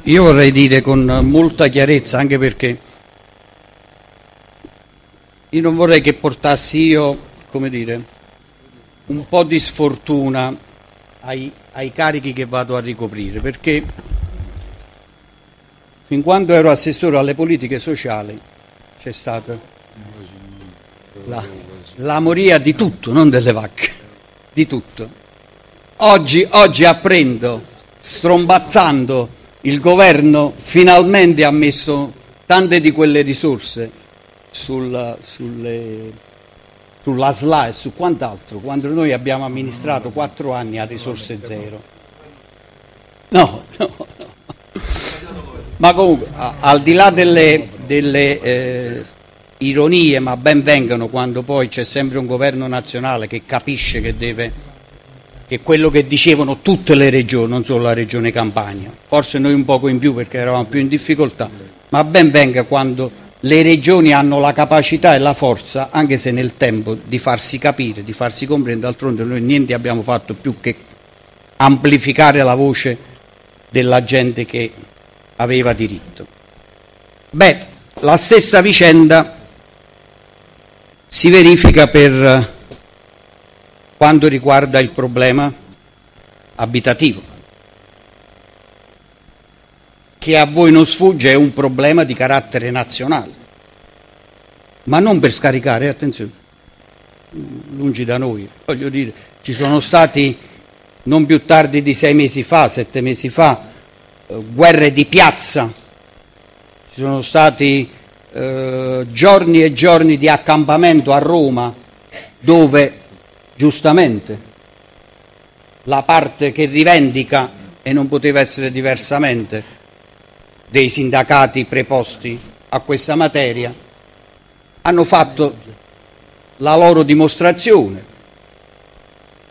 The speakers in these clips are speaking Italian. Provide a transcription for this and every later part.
Io vorrei dire con molta chiarezza, anche perché io non vorrei che portassi io, come dire, un po' di sfortuna ai carichi che vado a ricoprire, perché fin quando ero assessore alle politiche sociali c'è stata la moria di tutto, non delle vacche, di tutto. Oggi apprendo, strombazzando, il governo finalmente ha messo tante di quelle risorse sulla SLA e su quant'altro, quando noi abbiamo amministrato 4 anni a risorse zero. No. Ma comunque, al di là delle ironie, ma ben vengano quando poi c'è sempre un governo nazionale che capisce che quello che dicevano tutte le regioni, non solo la regione Campania, forse noi un poco in più perché eravamo più in difficoltà, ma ben venga quando le regioni hanno la capacità e la forza, anche se nel tempo, di farsi capire, di farsi comprendere. D'altronde noi niente abbiamo fatto più che amplificare la voce della gente che aveva diritto. Beh, la stessa vicenda si verifica per quanto riguarda il problema abitativo, che a voi non sfugge, è un problema di carattere nazionale, ma non per scaricare, attenzione, lungi da noi, voglio dire, ci sono stati non più tardi di 6 mesi fa, 7 mesi fa, guerre di piazza, ci sono stati giorni e giorni di accampamento a Roma, dove giustamente la parte che rivendica, e non poteva essere diversamente, dei sindacati preposti a questa materia, hanno fatto la loro dimostrazione.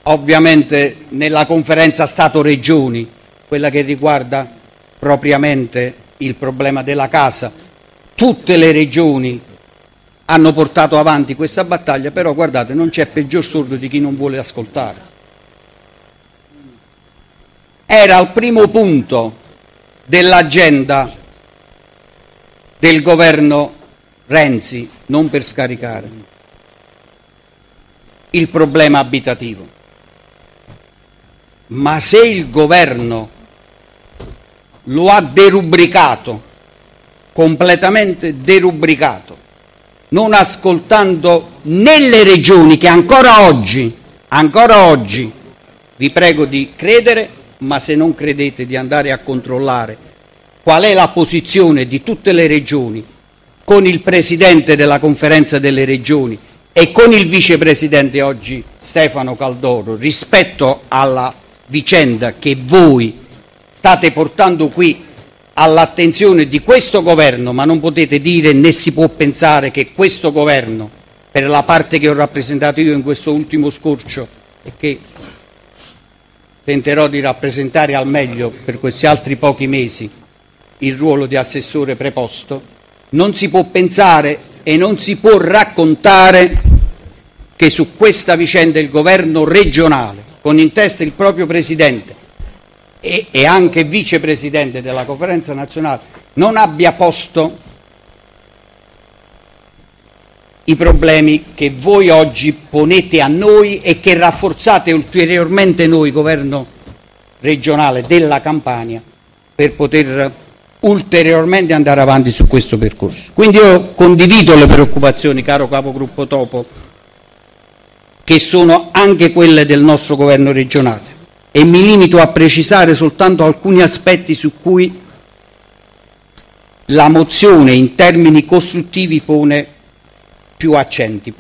Ovviamente nella conferenza Stato-Regioni, quella che riguarda propriamente il problema della casa, tutte le regioni hanno portato avanti questa battaglia, però guardate, non c'è peggior sordo di chi non vuole ascoltare. Era al primo punto dell'agenda del governo Renzi, non per scaricare, il problema abitativo. Ma se il governo lo ha derubricato, completamente derubricato, non ascoltando né le regioni che ancora oggi, vi prego di credere, ma se non credete di andare a controllare qual è la posizione di tutte le regioni con il Presidente della Conferenza delle Regioni e con il Vicepresidente oggi Stefano Caldoro rispetto alla vicenda che voi state portando qui all'attenzione di questo governo, ma non potete dire né si può pensare che questo governo, per la parte che ho rappresentato io in questo ultimo scorcio e che tenterò di rappresentare al meglio per questi altri pochi mesi il ruolo di assessore preposto, non si può pensare e non si può raccontare che su questa vicenda il governo regionale, con in testa il proprio Presidente e anche vicepresidente della conferenza nazionale, non abbia posto i problemi che voi oggi ponete a noi e che rafforzate ulteriormente noi, governo regionale della Campania, per poter ulteriormente andare avanti su questo percorso. Quindi io condivido le preoccupazioni, caro capogruppo Topo, che sono anche quelle del nostro governo regionale, e mi limito a precisare soltanto alcuni aspetti su cui la mozione in termini costruttivi pone l'accento.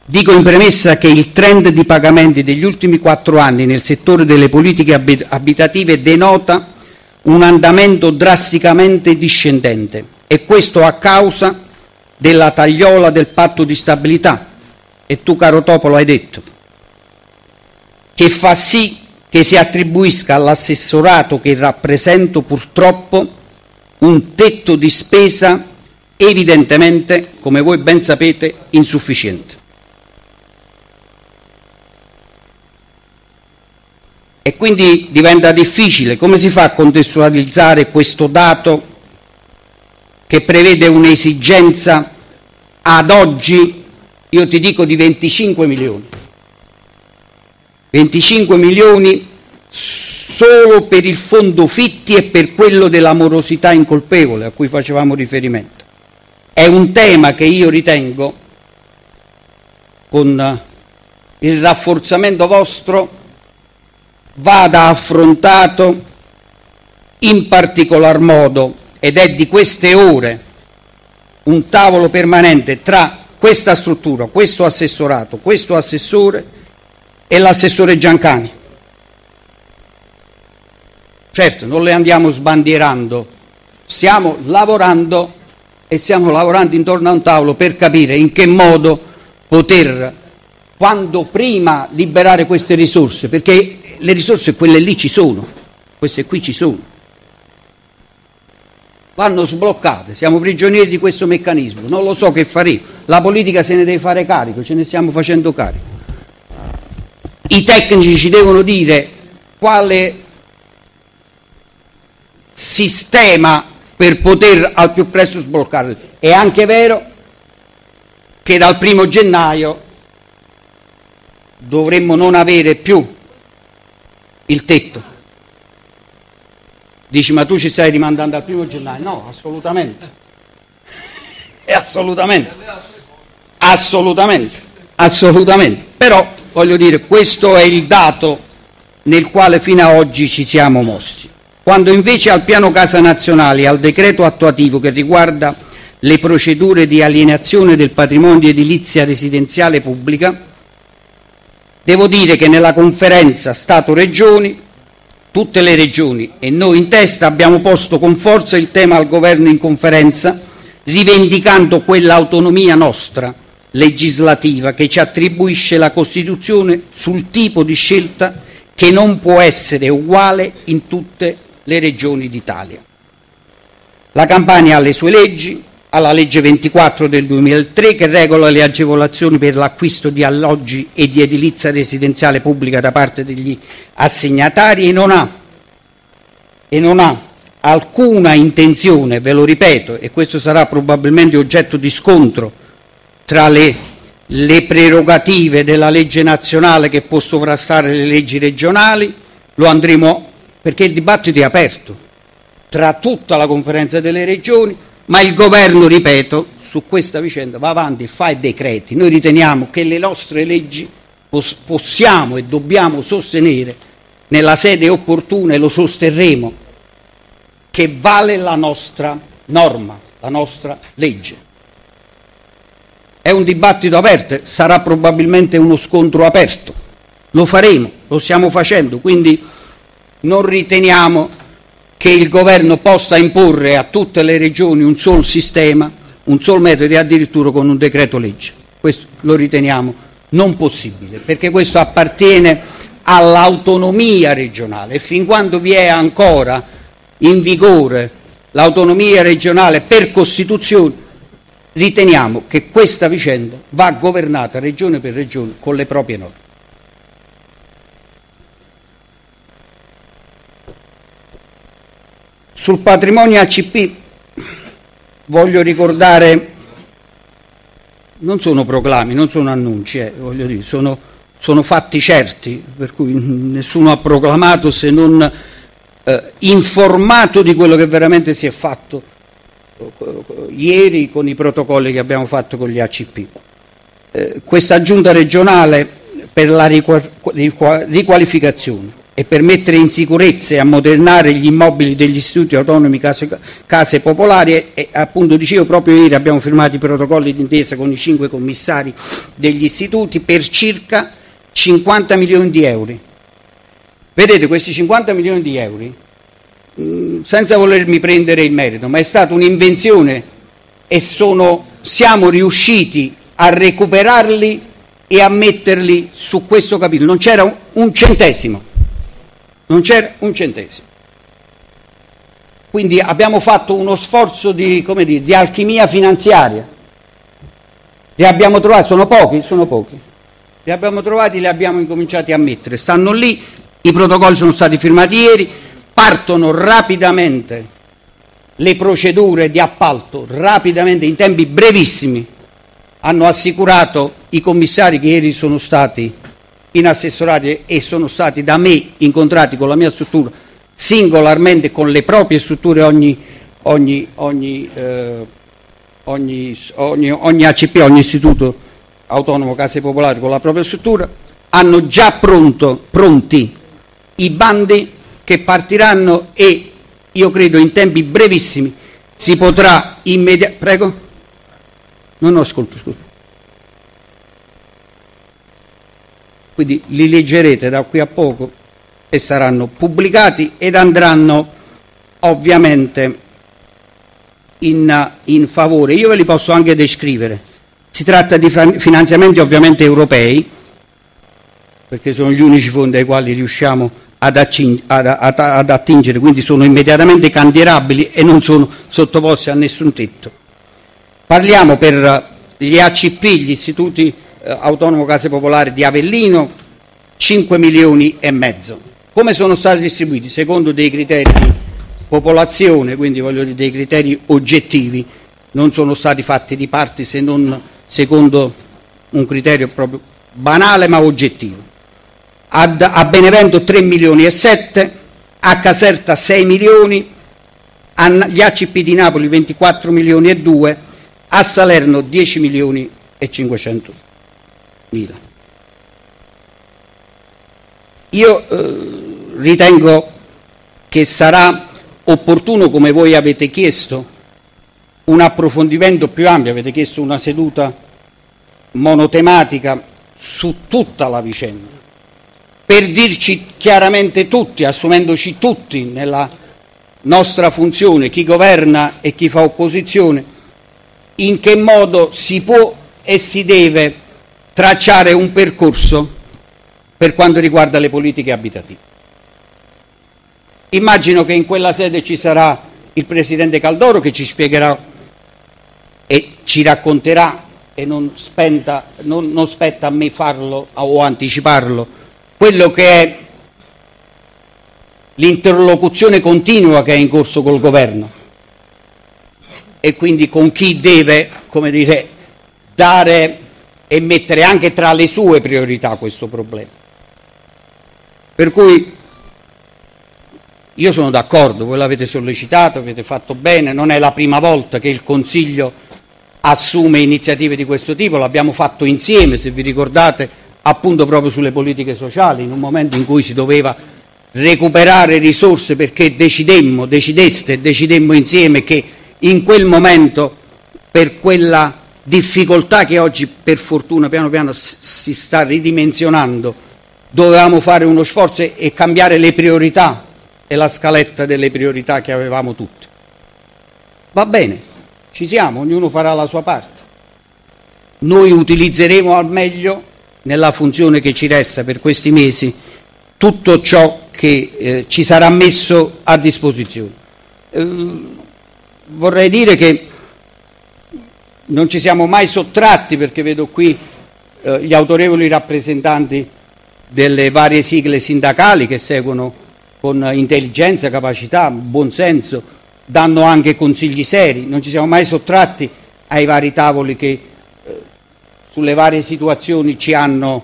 Dico in premessa che il trend di pagamenti degli ultimi 4 anni nel settore delle politiche abitative denota un andamento drasticamente discendente, e questo a causa della tagliola del patto di stabilità, e tu, caro Topo, lo hai detto, che fa sì che si attribuisca all'assessorato che rappresento purtroppo un tetto di spesa evidentemente, come voi ben sapete, insufficiente. E quindi diventa difficile. Come si fa a contestualizzare questo dato che prevede un'esigenza ad oggi, io ti dico, di 25 milioni? 25 milioni solo per il fondo Fitti e per quello della morosità incolpevole a cui facevamo riferimento. È un tema che io ritengo, con il rafforzamento vostro, vada affrontato in particolar modo, ed è di queste ore un tavolo permanente tra questa struttura, questo assessorato, questo assessore e l'assessore Giancani. Certo, non le andiamo sbandierando, stiamo lavorando e stiamo lavorando intorno a un tavolo per capire in che modo poter, quando prima, liberare queste risorse, perché le risorse quelle lì ci sono, queste qui ci sono, vanno sbloccate, siamo prigionieri di questo meccanismo, non lo so che faremo, la politica se ne deve fare carico, ce ne stiamo facendo carico. I tecnici ci devono dire quale sistema per poter al più presto sbloccarli. È anche vero che dal 1° gennaio dovremmo non avere più il tetto. Dici, ma tu ci stai rimandando al 1° gennaio? No, assolutamente. Assolutamente. Però, voglio dire, questo è il dato nel quale fino ad oggi ci siamo mossi. Quando invece al piano casa nazionale e al decreto attuativo che riguarda le procedure di alienazione del patrimonio di edilizia residenziale pubblica, devo dire che nella conferenza Stato-Regioni, tutte le regioni e noi in testa abbiamo posto con forza il tema al governo in conferenza, rivendicando quell'autonomia nostra legislativa che ci attribuisce la Costituzione sul tipo di scelta che non può essere uguale in tutte le regioni d'Italia. La Campania ha le sue leggi, ha la legge 24 del 2003 che regola le agevolazioni per l'acquisto di alloggi e di edilizia residenziale pubblica da parte degli assegnatari e non ha alcuna intenzione, ve lo ripeto, e questo sarà probabilmente oggetto di scontro tra le prerogative della legge nazionale che può sovrastare le leggi regionali, lo andremo, perché il dibattito è aperto tra tutta la conferenza delle regioni, ma il governo, ripeto, su questa vicenda va avanti e fa i decreti. Noi riteniamo che le nostre leggi possiamo e dobbiamo sostenere nella sede opportuna, e lo sosterremo, che vale la nostra norma, la nostra legge. È un dibattito aperto, sarà probabilmente uno scontro aperto, lo faremo, lo stiamo facendo, quindi non riteniamo che il governo possa imporre a tutte le regioni un solo sistema, un solo metodo e addirittura con un decreto legge. Questo lo riteniamo non possibile, perché questo appartiene all'autonomia regionale e fin quando vi è ancora in vigore l'autonomia regionale per Costituzione, riteniamo che questa vicenda va governata regione per regione con le proprie norme. Sul patrimonio ACP voglio ricordare, non sono proclami, non sono annunci, voglio dire, sono fatti certi, per cui nessuno ha proclamato se non informato di quello che veramente si è fatto ieri con i protocolli che abbiamo fatto con gli ACP. Questa giunta regionale per la riqualificazione e per mettere in sicurezza e ammodernare gli immobili degli istituti autonomi case popolari e appunto dicevo proprio ieri abbiamo firmato i protocolli d'intesa con i 5 commissari degli istituti per circa 50 milioni di euro. Vedete, questi 50 milioni di euro, senza volermi prendere il merito, ma è stata un'invenzione e siamo riusciti a recuperarli e a metterli su questo capitolo. Non c'era un centesimo. Quindi abbiamo fatto uno sforzo di alchimia finanziaria. Li abbiamo trovati, sono pochi. Li abbiamo trovati, li abbiamo incominciati a mettere. Stanno lì, I protocolli sono stati firmati ieri, partono rapidamente le procedure di appalto, rapidamente, in tempi brevissimi. Hanno assicurato i commissari che ieri sono stati in assessorati e sono stati da me incontrati con la mia struttura singolarmente, con le proprie strutture, ogni ACP, ogni istituto autonomo case popolari con la propria struttura, hanno già pronti i bandi che partiranno e io credo in tempi brevissimi si potrà immediatamente... Prego? Non ascolto, scusa. Quindi li leggerete da qui a poco e saranno pubblicati ed andranno ovviamente in favore. Io ve li posso anche descrivere. Si tratta di finanziamenti ovviamente europei, perché sono gli unici fondi ai quali riusciamo ad attingere, quindi sono immediatamente cantierabili e non sono sottoposti a nessun tetto. Parliamo per gli ACP, gli istituti autonomo case popolari di Avellino, 5 milioni e mezzo. Come sono stati distribuiti? Secondo dei criteri di popolazione, quindi voglio dire dei criteri oggettivi, non sono stati fatti di parti se non secondo un criterio proprio banale ma oggettivo. A Benevento 3 milioni e 7, a Caserta 6 milioni, agli ACP di Napoli 24 milioni e 2, a Salerno 10 milioni e 500 mila. Io ritengo che sarà opportuno, come voi avete chiesto, un approfondimento più ampio, avete chiesto una seduta monotematica su tutta la vicenda, per dirci chiaramente tutti, assumendoci tutti nella nostra funzione, chi governa e chi fa opposizione, in che modo si può e si deve tracciare un percorso per quanto riguarda le politiche abitative. Immagino che in quella sede ci sarà il Presidente Caldoro che ci spiegherà e ci racconterà, e non spetta a me farlo o anticiparlo, quello che è l'interlocuzione continua che è in corso col governo e quindi con chi deve, come dire, dare e mettere anche tra le sue priorità questo problema. Per cui io sono d'accordo, voi l'avete sollecitato, avete fatto bene, non è la prima volta che il Consiglio assume iniziative di questo tipo, l'abbiamo fatto insieme, se vi ricordate, appunto proprio sulle politiche sociali, in un momento in cui si doveva recuperare risorse perché decidemmo insieme che in quel momento, per quella difficoltà che oggi per fortuna piano piano si sta ridimensionando, dovevamo fare uno sforzo e cambiare le priorità e la scaletta delle priorità che avevamo tutte. Va bene, ci siamo, ognuno farà la sua parte. Noi utilizzeremo al meglio, nella funzione che ci resta per questi mesi, tutto ciò che ci sarà messo a disposizione. Vorrei dire che non ci siamo mai sottratti, perché vedo qui gli autorevoli rappresentanti delle varie sigle sindacali che seguono con intelligenza, capacità, buonsenso, danno anche consigli seri, non ci siamo mai sottratti ai vari tavoli che sulle varie situazioni ci hanno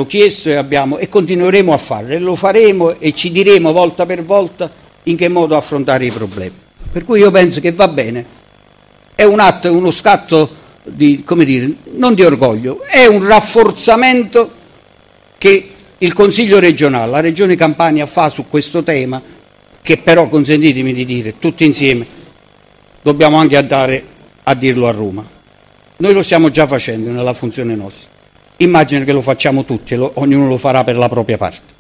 chiesto e continueremo a farlo, e lo faremo e ci diremo volta per volta in che modo affrontare i problemi. Per cui io penso che va bene, è un atto, è uno scatto di, come dire, non di orgoglio, è un rafforzamento che il Consiglio regionale, la Regione Campania fa su questo tema, che però, consentitemi di dire, tutti insieme dobbiamo anche andare a dirlo a Roma. Noi lo stiamo già facendo nella funzione nostra, immagino che lo facciamo tutti e ognuno lo farà per la propria parte.